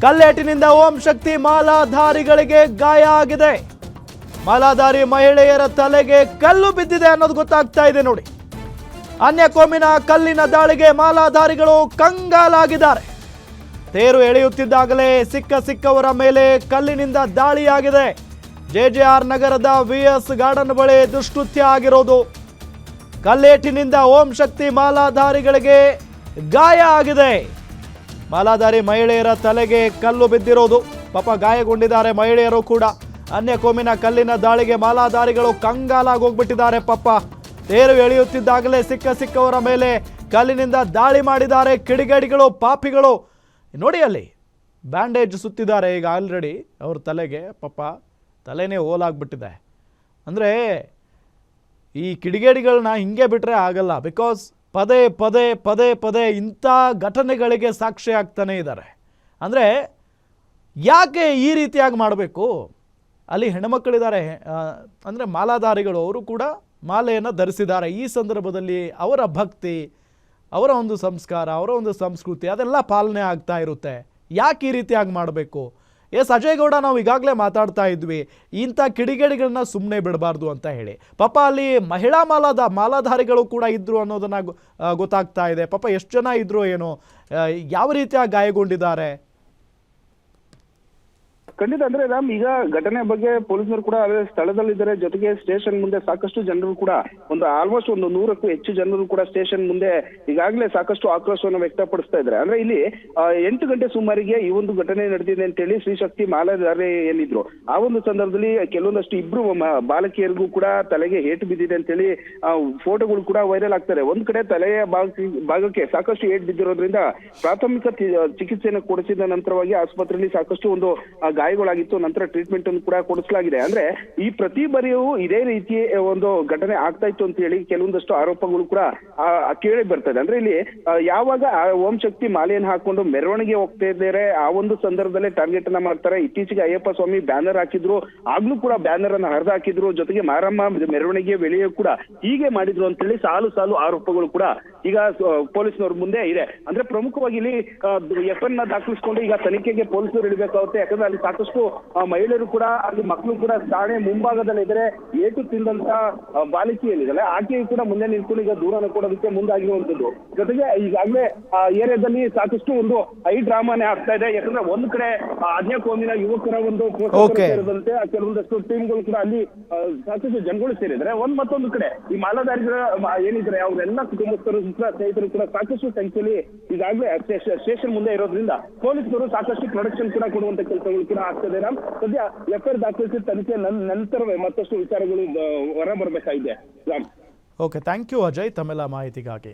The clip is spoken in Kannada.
ಕಲ್ಲೇಟಿನಿಂದ ಓಂ ಶಕ್ತಿ ಮಾಲಾಧಾರಿಗಳಿಗೆ ಗಾಯ ಆಗಿದೆ. ಮಾಲಾಧಾರಿ ಮಹಿಳೆಯರ ತಲೆಗೆ ಕಲ್ಲು ಬಿದ್ದಿದೆ ಅನ್ನೋದು ಗೊತ್ತಾಗ್ತಾ ಇದೆ ನೋಡಿ. ಅನ್ಯ ಕೋಮಿನ ಕಲ್ಲಿನ ದಾಳಿಗೆ ಮಾಲಾಧಾರಿಗಳು ಕಂಗಾಲಾಗಿದ್ದಾರೆ. ತೇರು ಎಳೆಯುತ್ತಿದ್ದಾಗಲೇ ಸಿಕ್ಕವರ ಮೇಲೆ ಕಲ್ಲಿನಿಂದ ದಾಳಿಯಾಗಿದೆ. ಜೆಜೆಆರ್ ನಗರದ ವಿಎಸ್ ಗಾರ್ಡನ್ ಬಳಿ ದುಷ್ಕೃತ್ಯ ಆಗಿರೋದು. ಕಲ್ಲೇಟಿನಿಂದ ಓಂ ಶಕ್ತಿ ಮಾಲಾಧಾರಿಗಳಿಗೆ ಗಾಯ ಆಗಿದೆ. ಮಾಲಾಧಾರಿ ಮಹಿಳೆಯರ ತಲೆಗೆ ಕಲ್ಲು ಬಿದ್ದಿರೋದು. ಪಾಪ ಗಾಯಗೊಂಡಿದ್ದಾರೆ ಮಹಿಳೆಯರು ಕೂಡ. ಅನ್ಯ ಕೋಮಿನ ಕಲ್ಲಿನ ದಾಳಿಗೆ ಮಾಲಾಧಾರಿಗಳು ಕಂಗಾಲಾಗೋಗ್ಬಿಟ್ಟಿದ್ದಾರೆ. ಪಾಪ ತೇರು ಎಳೆಯುತ್ತಿದ್ದಾಗಲೇ ಸಿಕ್ಕವರ ಮೇಲೆ ಕಲ್ಲಿನಿಂದ ದಾಳಿ ಮಾಡಿದ್ದಾರೆ ಕಿಡಿಗೇಡಿಗಳು, ಪಾಪಿಗಳು. ನೋಡಿ ಅಲ್ಲಿ ಬ್ಯಾಂಡೇಜ್ ಸುತ್ತಿದ್ದಾರೆ ಈಗ ಆಲ್ರೆಡಿ ಅವ್ರ ತಲೆಗೆ. ಪಾಪ ತಲೆನೇ ಹೋಲಾಗ್ಬಿಟ್ಟಿದೆ. ಅಂದರೆ ಈ ಕಿಡಿಗೇಡಿಗಳನ್ನ ಹಿಂಗೆ ಬಿಟ್ಟರೆ ಆಗಲ್ಲ. ಬಿಕಾಸ್ ಪದೇ ಪದೇ ಪದೇ ಪದೇ ಇಂಥ ಘಟನೆಗಳಿಗೆ ಸಾಕ್ಷಿ ಆಗ್ತಾನೆ ಇದ್ದಾರೆ. ಅಂದರೆ ಯಾಕೆ ಈ ರೀತಿಯಾಗಿ ಮಾಡಬೇಕು? ಅಲ್ಲಿ ಹೆಣ್ಮಕ್ಳಿದ್ದಾರೆ, ಅಂದರೆ ಮಾಲಾಧಾರಿಗಳು, ಅವರು ಕೂಡ ಮಾಲೆಯನ್ನು ಧರಿಸಿದ್ದಾರೆ. ಈ ಸಂದರ್ಭದಲ್ಲಿ ಅವರ ಭಕ್ತಿ, ಅವರ ಒಂದು ಸಂಸ್ಕಾರ, ಅವರ ಒಂದು ಸಂಸ್ಕೃತಿ ಅದೆಲ್ಲ ಪಾಲನೆ ಆಗ್ತಾ ಇರುತ್ತೆ. ಯಾಕೆ ಈ ರೀತಿಯಾಗಿ ಮಾಡಬೇಕು? ಎಸ್ ಅಜಯ್ ಗೌಡ, ನಾವು ಈಗಾಗಲೇ ಮಾತಾಡ್ತಾ ಇದ್ವಿ ಇಂಥ ಕಿಡಿಗೇಡಿಗಳನ್ನ ಸುಮ್ಮನೆ ಬಿಡಬಾರ್ದು ಅಂತ ಹೇಳಿ. ಪಾಪ ಅಲ್ಲಿ ಮಹಿಳಾ ಮಾಲಾಧಾರಿಗಳು ಕೂಡ ಇದ್ರು ಅನ್ನೋದನ್ನ ಗೊತ್ತಾಗ್ತಾ ಇದೆ. ಪಾಪ ಎಷ್ಟು ಜನ ಇದ್ರು ಏನೋ, ಯಾವ ರೀತಿಯಾಗಿ ಗಾಯಗೊಂಡಿದ್ದಾರೆ? ಖಂಡಿತ. ಅಂದ್ರೆ ರಾಮ್, ಈಗ ಘಟನೆ ಬಗ್ಗೆ ಪೊಲೀಸರು ಕೂಡ ಸ್ಥಳದಲ್ಲಿದ್ದಾರೆ. ಜೊತೆಗೆ ಸ್ಟೇಷನ್ ಮುಂದೆ ಸಾಕಷ್ಟು ಜನರು ಕೂಡ, ಆಲ್ಮೋಸ್ಟ್ 100ಕ್ಕೂ ಹೆಚ್ಚು ಜನರು ಕೂಡ ಸ್ಟೇಷನ್ ಮುಂದೆ ಈಗಾಗಲೇ ಸಾಕಷ್ಟು ಆಕ್ರೋಶವನ್ನು ವ್ಯಕ್ತಪಡಿಸ್ತಾ ಇದ್ದಾರೆ. ಅಂದ್ರೆ ಇಲ್ಲಿ 8 ಗಂಟೆ ಸುಮಾರಿಗೆ ಈ ಒಂದು ಘಟನೆ ನಡೆದಿದೆ ಅಂತ ಹೇಳಿ ಶ್ರೀಶಕ್ತಿ ಮಾಲಾಧಾರಿ ಏನಿದ್ರು ಆ ಒಂದು ಸಂದರ್ಭದಲ್ಲಿ ಕೆಲವೊಂದಷ್ಟು ಇಬ್ರು ಬಾಲಕಿಯರಿಗೂ ಕೂಡ ತಲೆಗೆ ಏಟು ಬಿದ್ದಿದೆ ಅಂತ ಹೇಳಿ ಫೋಟೋಗಳು ಕೂಡ ವೈರಲ್ ಆಗ್ತಾರೆ. ಒಂದ್ ಕಡೆ ತಲೆಯ ಭಾಗಕ್ಕೆ ಸಾಕಷ್ಟು ಏಟು ಬಿದ್ದಿರೋದ್ರಿಂದ ಪ್ರಾಥಮಿಕ ಚಿಕಿತ್ಸೆಯನ್ನು ಕೊಡಿಸಿದ ನಂತರವಾಗಿ ಆಸ್ಪತ್ರೆಯಲ್ಲಿ ಸಾಕಷ್ಟು ಗಾಯಗಳಾಗಿತ್ತು. ನಂತರ ಟ್ರೀಟ್ಮೆಂಟ್ ಅನ್ನು ಕೂಡ ಕೊಡಿಸಲಾಗಿದೆ. ಅಂದ್ರೆ ಈ ಪ್ರತಿ ಬಾರಿಯೂ ಇದೇ ರೀತಿ ಒಂದು ಘಟನೆ ಆಗ್ತಾ ಇತ್ತು ಅಂತ ಹೇಳಿ ಕೆಲವೊಂದಷ್ಟು ಆರೋಪಗಳು ಕೂಡ ಕೇಳಿ ಬರ್ತದೆ. ಅಂದ್ರೆ ಇಲ್ಲಿ ಯಾವಾಗ ಓಂ ಶಕ್ತಿ ಮಾಲೆಯನ್ನು ಹಾಕೊಂಡು ಮೆರವಣಿಗೆ ಹೋಗ್ತಾ ಇದ್ದಾರೆ, ಆ ಒಂದು ಸಂದರ್ಭದಲ್ಲೇ ಟಾರ್ಗೆಟ್ ಅನ್ನ ಮಾಡ್ತಾರೆ. ಇತ್ತೀಚೆಗೆ ಅಯ್ಯಪ್ಪ ಸ್ವಾಮಿ ಬ್ಯಾನರ್ ಹಾಕಿದ್ರು, ಆಗ್ಲೂ ಕೂಡ ಬ್ಯಾನರ್ ಅನ್ನ ಹರಿದು ಹಾಕಿದ್ರು. ಜೊತೆಗೆ ಮಾರಮ್ಮ ಮೆರವಣಿಗೆ ವೇಳೆಯೂ ಕೂಡ ಹೀಗೆ ಮಾಡಿದ್ರು ಅಂತ ಹೇಳಿ ಸಾಲು ಆರೋಪಗಳು ಕೂಡ ಈಗ ಪೊಲೀಸ್ನವ್ರ ಮುಂದೆ ಇದೆ. ಅಂದ್ರೆ ಪ್ರಮುಖವಾಗಿ ಇಲ್ಲಿ ಎಫ್ಐಆರ್ ನ ದಾಖಲಿಸಿಕೊಂಡು ಈಗ ತನಿಖೆಗೆ ಪೊಲೀಸರು ಇಡಬೇಕಾಗುತ್ತೆ. ಯಾಕಂದ್ರೆ ಅಲ್ಲಿ ಸಾಕಷ್ಟು ಮಹಿಳೆಯರು ಕೂಡ, ಅಲ್ಲಿ ಮಕ್ಕಳು ಕೂಡ ಠಾಣೆ ಮುಂಭಾಗದಲ್ಲಿ ಇದ್ರೆ ಏಟು ತಿಂದಂತ ಬಾಲಿಕೆಯಲ್ಲಿದ್ದಾರೆ. ಆಕೆಯು ಕೂಡ ಮುಂದೆ ನಿಂತ್ಕೊಂಡು ಈಗ ದೂರನ್ನು ಕೊಡೋದಕ್ಕೆ ಮುಂದಾಗಿರುವಂತದ್ದು. ಜೊತೆಗೆ ಈಗಾಗಲೇ ಏರಿಯಾದಲ್ಲಿ ಸಾಕಷ್ಟು ಒಂದು ಹೈ ಡ್ರಾಮಾನೇ ಆಗ್ತಾ ಇದೆ. ಯಾಕಂದ್ರೆ ಒಂದ್ ಕಡೆ ಅನ್ಯ ಕೋಮಿನ ಯುವಕರ ಒಂದು ಸೇರಿದಂತೆ ಕೆಲವೊಂದಷ್ಟು ಟೀಮ್ಗಳು ಕೂಡ ಅಲ್ಲಿ ಸಾಕಷ್ಟು ಜನಗಳು ಸೇರಿದ್ದಾರೆ. ಮತ್ತೊಂದು ಕಡೆ ಈ ಮಾಲಾಧಾರಿಗಳ ಏನಿದ್ರೆ ಅವರೆಲ್ಲ ಕುಟುಂಬಸ್ಥರು, ಸ್ನೇಹಿತರು ಕೂಡ ಸಾಕಷ್ಟು ಸಂಖ್ಯೆಯಲ್ಲಿ ಈಗಾಗಲೇ ಸ್ಟೇಷನ್ ಮುಂದೆ ಇರೋದ್ರಿಂದ ಪೊಲೀಸರು ಸಾಕಷ್ಟು ಪ್ರೊಡಕ್ಷನ್ ಕೂಡ ಕೊಡುವಂತ ಕೆಲಸಗಳು ಕೂಡ ಆಗ್ತದೆ. ರಾಮ್, ಸದ್ಯ ಎಫ್ಐಆರ್ ದಾಖಲಿಸಿ ತನಿಖೆ ನಂತರವೇ ಮತ್ತಷ್ಟು ವಿಚಾರಗಳು ಹೊರ ಬರಬೇಕಾಗಿದೆ. Ram, okay, thank you Ajay ತಮ್ಮೆಲ್ಲ ಮಾಹಿತಿಗಾಗಿ.